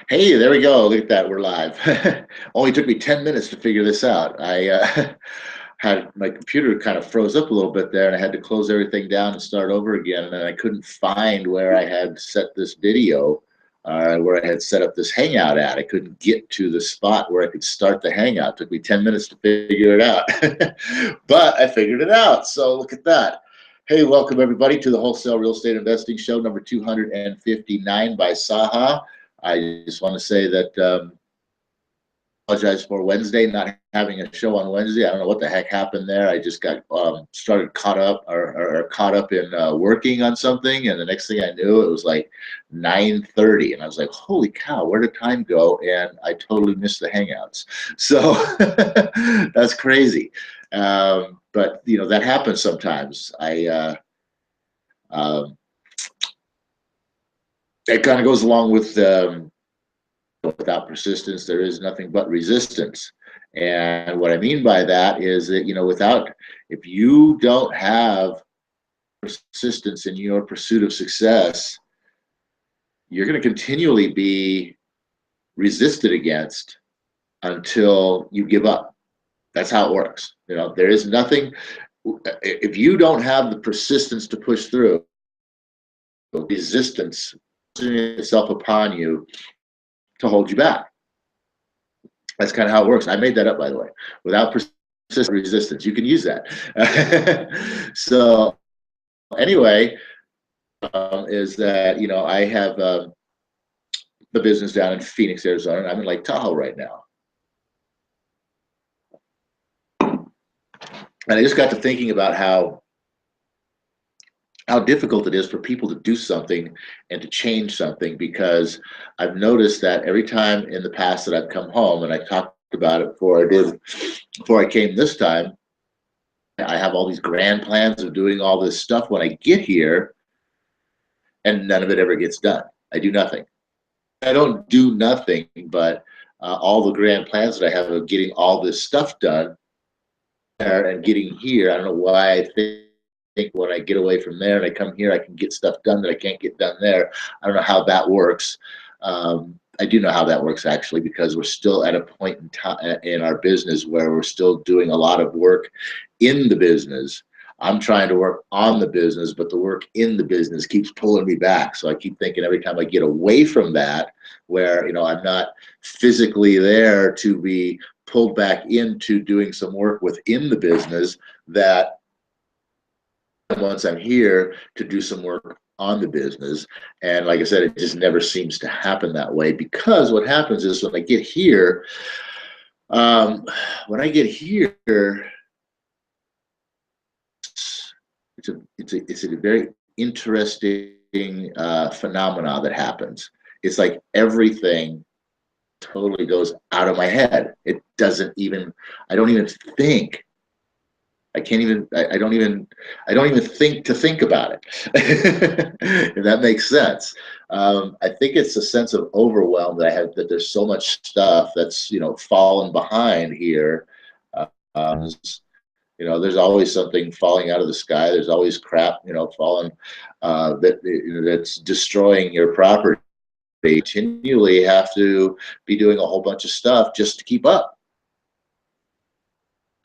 Hey, there we go. Look at that. We're live. Only took me 10 minutes to figure this out. I had my computer kind of froze up a little bit there, and I had to close everything down and start over again. And then I couldn't find where I had set this video, where I had set up this Hangout at. I couldn't get to the spot where I could start the Hangout. It took me 10 minutes to figure it out. But I figured it out. So look at that. Hey, welcome everybody to the Wholesale Real Estate Investing Show number 259 by SAHA. I just want to say that apologize for Wednesday, not having a show on Wednesday. I don't know what the heck happened there. I just got started caught up in working on something, and the next thing I knew, it was like 9:30, and I was like, "Holy cow, where did time go?" And I totally missed the Hangouts. So that's crazy. But you know that happens sometimes. It kind of goes along with without persistence, there is nothing but resistance. And what I mean by that is that, you know, if you don't have persistence in your pursuit of success, you're going to continually be resisted against until you give up. That's how it works. You know, there is nothing, if you don't have the persistence to push through, resistance itself upon you to hold you back. That's kind of how it works. I made that up, by the way. Without persistent resistance, you can use that. So anyway, is that, you know, I have the business down in Phoenix, Arizona, and I'm in Lake Tahoe right now. And I just got to thinking about how difficult it is for people to do something and to change something, because I've noticed that every time in the past that I've come home, and I talked about it before I came this time, I have all these grand plans of doing all this stuff when I get here, and none of it ever gets done. I do nothing. I don't do nothing, but all the grand plans that I have of getting all this stuff done and getting here, I don't know why I think when I get away from there and I come here, I can get stuff done that I can't get done there. I don't know how that works. I do know how that works, actually, because we're still at a point in time in our business where we're still doing a lot of work in the business. I'm trying to work on the business, but the work in the business keeps pulling me back. So I keep thinking every time I get away from that, where, you know, I'm not physically there to be pulled back into doing some work within the business, that once I'm here to do some work on the business. And like I said, it just never seems to happen that way, because what happens is when I get here, it's a very interesting phenomena that happens. It's like everything totally goes out of my head. It doesn't even, I don't even think. I can't even, I don't even think about it. If that makes sense. I think it's a sense of overwhelm that I have, that there's so much stuff that's, you know, fallen behind here. You know, there's always something falling out of the sky. There's always crap, you know, falling that's destroying your property. They continually have to be doing a whole bunch of stuff just to keep up.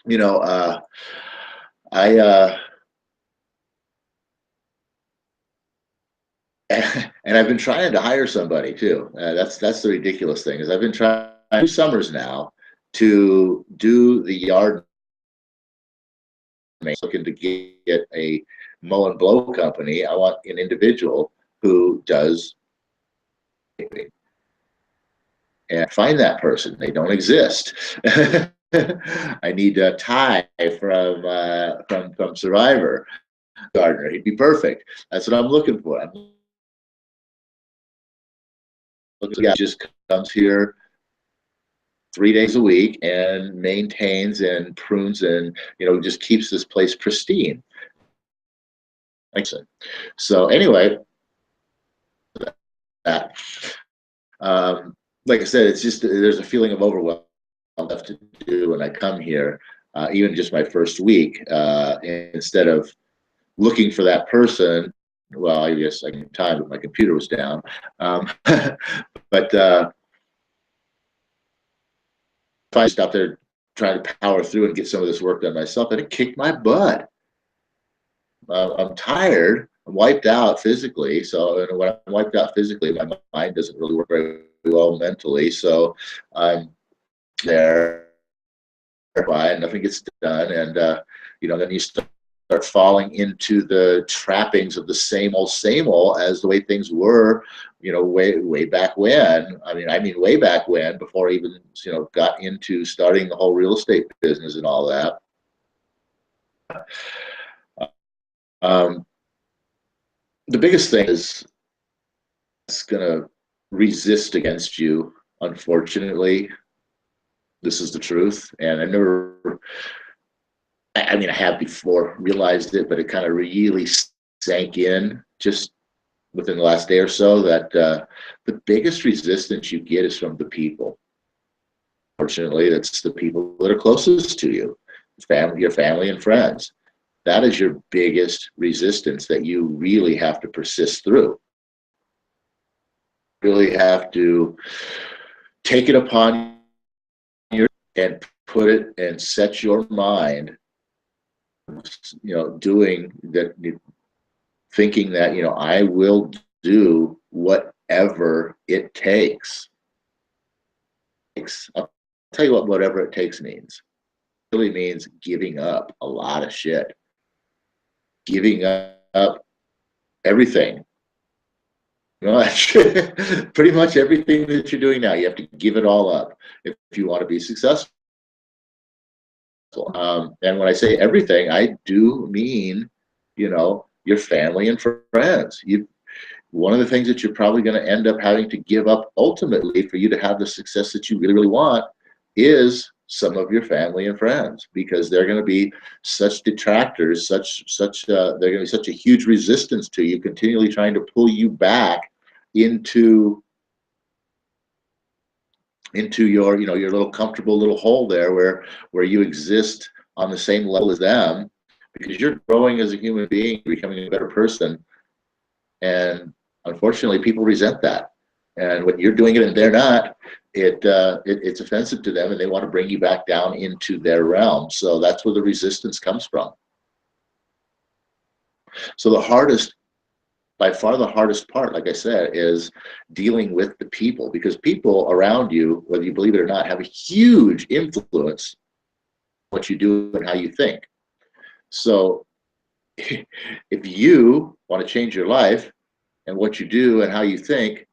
You know, and I've been trying to hire somebody too. That's the ridiculous thing, is I've been trying 2 summers now to do the yard. Looking to get a mow and blow company. I want an individual who does, and find that person. They don't exist. I need a Ty from Survivor Gardener. He'd be perfect. That's what I'm looking for. The guy just comes here 3 days a week and maintains and prunes and, you know, just keeps this place pristine. So anyway, that like I said, it's just, there's a feeling of overwhelm left to do when I come here, even just my first week, instead of looking for that person Well, I guess I can time, but my computer was down. But I stopped there trying to power through and get some of this work done myself, and it kicked my butt. I'm tired. I'm wiped out physically. So when I'm wiped out physically, my mind doesn't really work very well mentally. So I'm there, and nothing gets done. And then you start falling into the trappings of the same old as the way things were, way back when. I mean way back when, before I even got into starting the whole real estate business and all that. The biggest thing is it's going to resist against you, unfortunately. This is the truth. And I have before realized it, but it kind of really sank in just within the last day or so that the biggest resistance you get is from the people. Fortunately, that's the people that are closest to you, your family and friends. That is your biggest resistance that you really have to persist through. Really have to take it upon your and put it and set your mind, doing that, thinking that, I will do whatever it takes. I'll tell you what whatever it takes means. It really means giving up a lot of shit. Giving up everything. Pretty much everything that you're doing now, you have to give it all up if you want to be successful. And when I say everything, I do mean, your family and friends. One of the things that you're probably going to end up having to give up ultimately for you to have the success that you really, really want is some of your family and friends, because they're going to be such detractors, they're going to be such a huge resistance to you, continually trying to pull you back into your your little comfortable little hole there where you exist on the same level as them, because you're growing as a human being, becoming a better person. And unfortunately, people resent that. And when you're doing it and they're not, it's offensive to them, and they want to bring you back down into their realm. So that's where the resistance comes from. So by far the hardest part, like I said, is dealing with the people, because people around you, whether you believe it or not, have a huge influence on what you do and how you think. So if you want to change your life and what you do and how you think,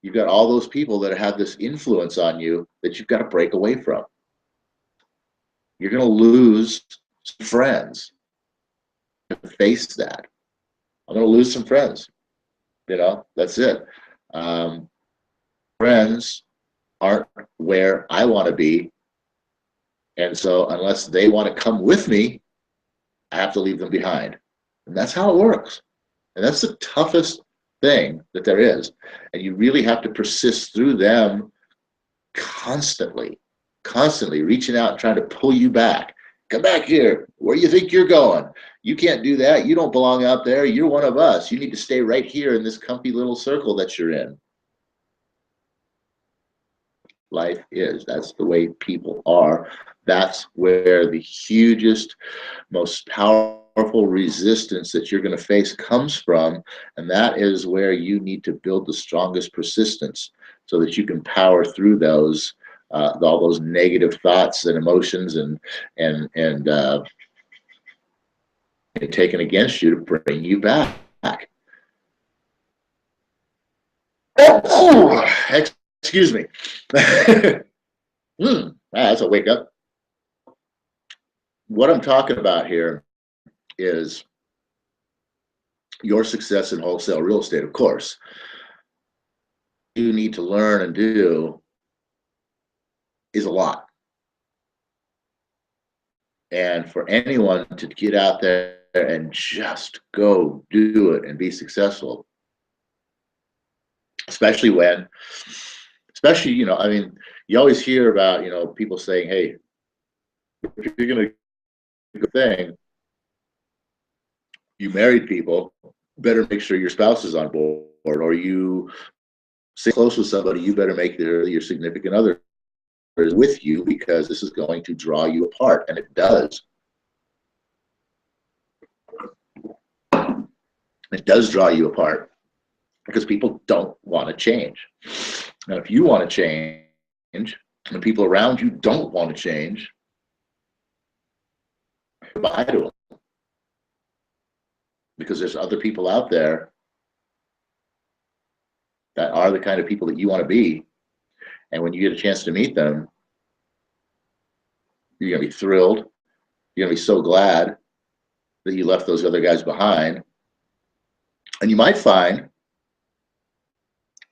you've got all those people that have this influence on you that you've got to break away from. You're going to lose friends. Face that. I'm going to lose some friends. That's it. Friends aren't where I want to be. And so unless they want to come with me, I have to leave them behind. And that's how it works. And that's the toughest thing that there is. And you really have to persist through them constantly reaching out and trying to pull you back. Come back here. Where do you think you're going? You can't do that. You don't belong out there. You're one of us. You need to stay right here in this comfy little circle that you're in. Life is. That's the way people are. That's where the hugest, most powerful resistance that you're going to face comes from. And that is where you need to build the strongest persistence so that you can power through those all those negative thoughts and emotions and taken against you to bring you back. Oh, excuse me. That's a wake up. What I'm talking about here is your success in wholesale real estate, of course. You need to learn and do is a lot. And for anyone to get out there and just go do it and be successful, especially, you always hear about, people saying, hey, if you're going to do a thing, You married people better make sure your spouse is on board, or you stay close with somebody, you better make your significant other is with you, because this is going to draw you apart, and it does. It does draw you apart because people don't want to change. Now, if you want to change and people around you don't want to change, goodbye to them, because there's other people out there that are the kind of people that you want to be. And when you get a chance to meet them, you're going to be thrilled. You're going to be so glad that you left those other guys behind. And you might find,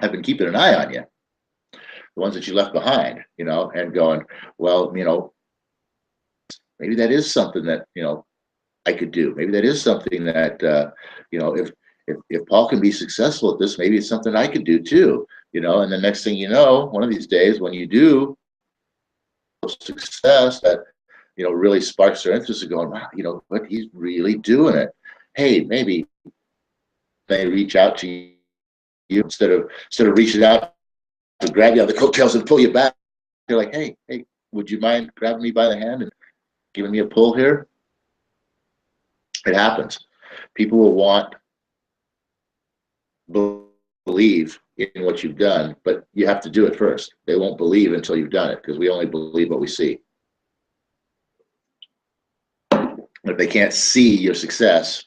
I've been keeping an eye on you, the ones that you left behind, you know, and going, well, you know, maybe that is something that, you know, I could do. Maybe that is something that, you know, if Paul can be successful at this, maybe it's something I could do too, you know. And the next thing you know, one of these days when you do success, that, you know, really sparks their interest in going, wow, you know what, he's really doing it. Hey, maybe they reach out to you instead of reaching out to grab you on the coattails and pull you back. They're like, hey, would you mind grabbing me by the hand and giving me a pull here? It happens. People will want, believe in what you've done, but you have to do it first. They won't believe until you've done it, because we only believe what we see. If they can't see your success,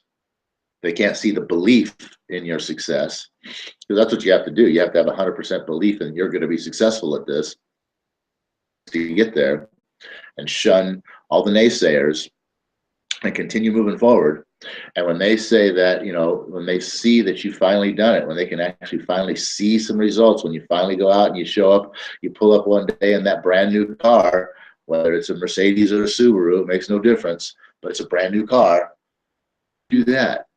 they can't see the belief in your success, because that's what you have to do. You have to have 100% belief in you're going to be successful at this to get there, and shun all the naysayers and continue moving forward. And when they say that, you know, when they see that you've finally done it, when they can actually finally see some results, when you finally go out and you show up, you pull up one day in that brand new car, whether it's a Mercedes or a Subaru, it makes no difference, but it's a brand new car, do that.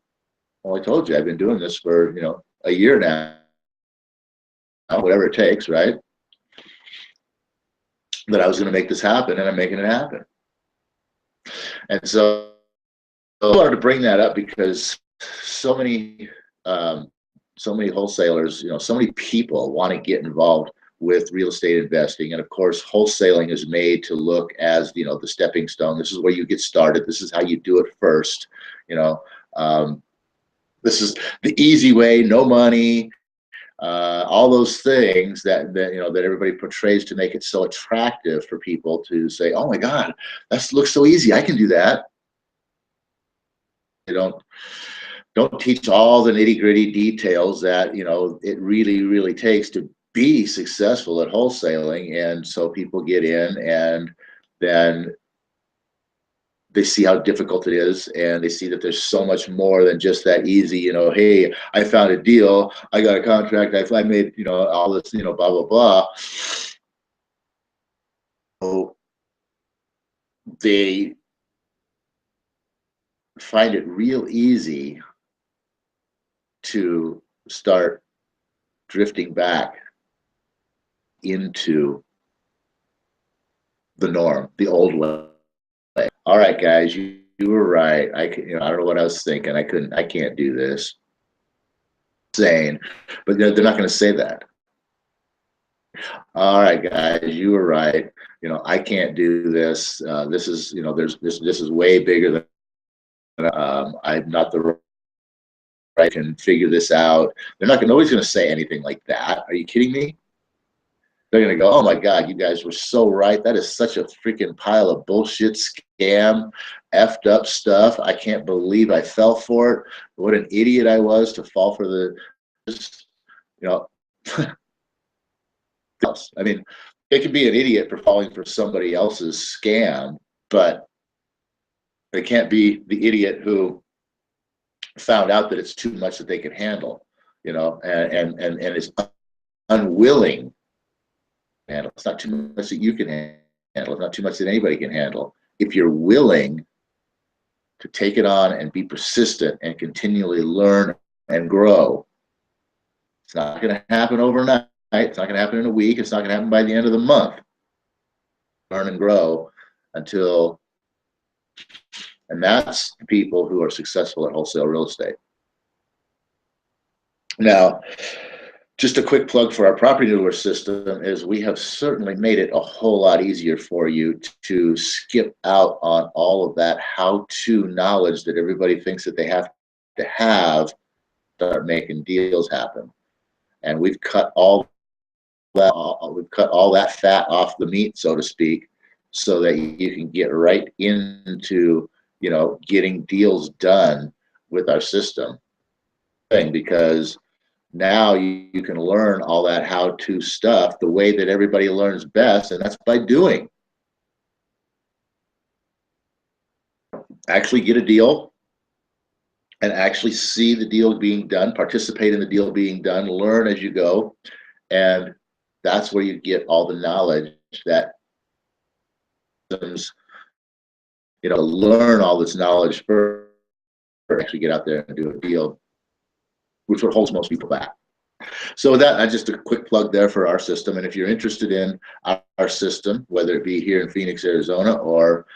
Well, I told you, I've been doing this for, you know, a year now, whatever it takes, right? That I was going to make this happen, and I'm making it happen. And so I wanted to bring that up because so many wholesalers, you know, so many people want to get involved with real estate investing. And of course, wholesaling is made to look as, you know, the stepping stone. This is where you get started. This is how you do it first. You know, this is the easy way, no money, all those things that you know, that everybody portrays to make it so attractive for people to say, oh my God, that looks so easy, I can do that. They don't teach all the nitty-gritty details that, you know, it really takes to be successful at wholesaling. And so people get in, and then they see how difficult it is, and they see that there's so much more than just that easy, you know, hey, I found a deal, I got a contract, I made, you know, all this, you know, blah blah blah. So they find it real easy to start drifting back into the norm, the old way. All right, guys, you were right. I don't know what I was thinking. I can't do this. Saying, but they're not going to say that. All right, guys, you were right. You know, I can't do this. This is, you know, this is way bigger than I'm not the right. I can figure this out. Nobody's going to say anything like that. Are you kidding me? They're going to go, oh my God, you guys were so right. That is such a freaking pile of bullshit, scam, effed up stuff. I can't believe I fell for it. What an idiot I was to fall for you know. I mean, they could be an idiot for falling for somebody else's scam, but they can't be the idiot who found out that it's too much that they can handle, you know, and is unwilling. Handle. It's not too much that you can handle. It's not too much that anybody can handle. If you're willing to take it on and be persistent and continually learn and grow, it's not going to happen overnight. It's not going to happen in a week. It's not going to happen by the end of the month. Learn and grow until And that's the people who are successful at wholesale real estate. Now, just a quick plug for our property noodler system is we have certainly made it a whole lot easier for you to skip out on all of that how-to knowledge that everybody thinks that they have to start making deals happen. And we've cut all that fat off the meat, so to speak, so that you can get right into, you know, getting deals done with our system. Because now you can learn all that how-to stuff the way that everybody learns best, and that's by doing. Actually get a deal and actually see the deal being done, participate in the deal being done, learn as you go, and that's where you get all the knowledge that, you know, learn all this knowledge first, actually get out there and do a deal, which what holds most people back. So with that, just a quick plug there for our system. And if you're interested in our system, whether it be here in Phoenix, Arizona, or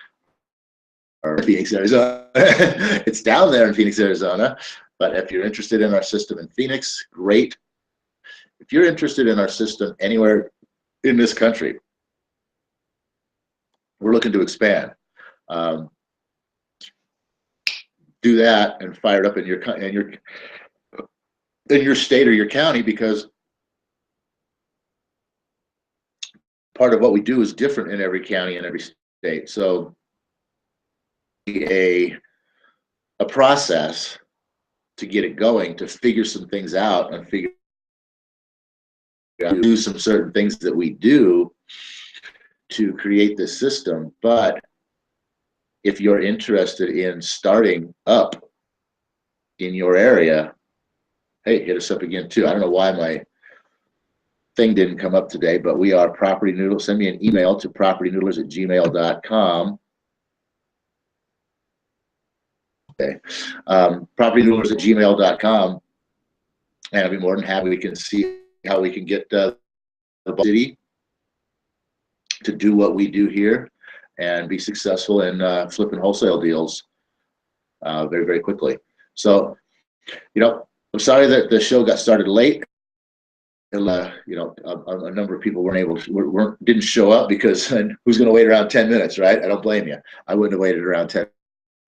Phoenix, Arizona, it's down there in Phoenix, Arizona. But if you're interested in our system in Phoenix, great. If you're interested in our system anywhere in this country, we're looking to expand. Do that and fire it up in your state or your county, because part of what we do is different in every county and every state. So a process to get it going, to figure some things out and figure out, do some certain things that we do to create this system. But if you're interested in starting up in your area, hey, hit us up again too. I don't know why my thing didn't come up today, but we are Property Noodles. Send me an email to propertynoodlers@gmail.com. Okay. propertynoodlers@gmail.com, and I'll be more than happy. We can see how we can get the city to do what we do here and be successful in flipping wholesale deals very, very quickly. So, you know, I'm sorry that the show got started late. You know, a number of people didn't show up because who's going to wait around 10 minutes, right? I don't blame you. I wouldn't have waited around 10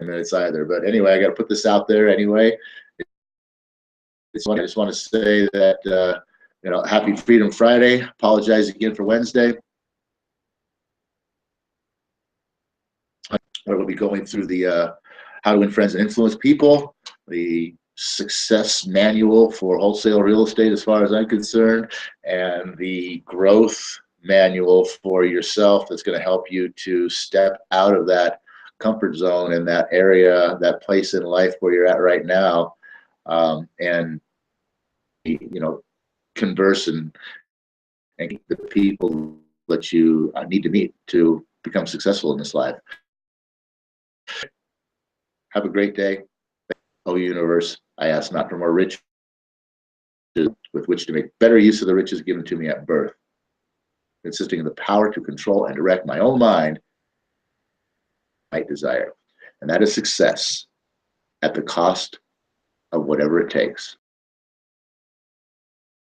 minutes either. But anyway, I got to put this out there anyway. I just want to say that, you know, happy Freedom Friday. Apologize again for Wednesday. We'll be going through the How to Win Friends and Influence People, the success manual for wholesale real estate as far as I'm concerned, and the growth manual for yourself that's going to help you to step out of that comfort zone in that area, that place in life where you're at right now, and, you know, converse and meet the people that you need to meet to become successful in this life. Have a great day. Oh, universe, I ask not for more riches with which to make better use of the riches given to me at birth, consisting of the power to control and direct my own mind, my desire. And that is success at the cost of whatever it takes.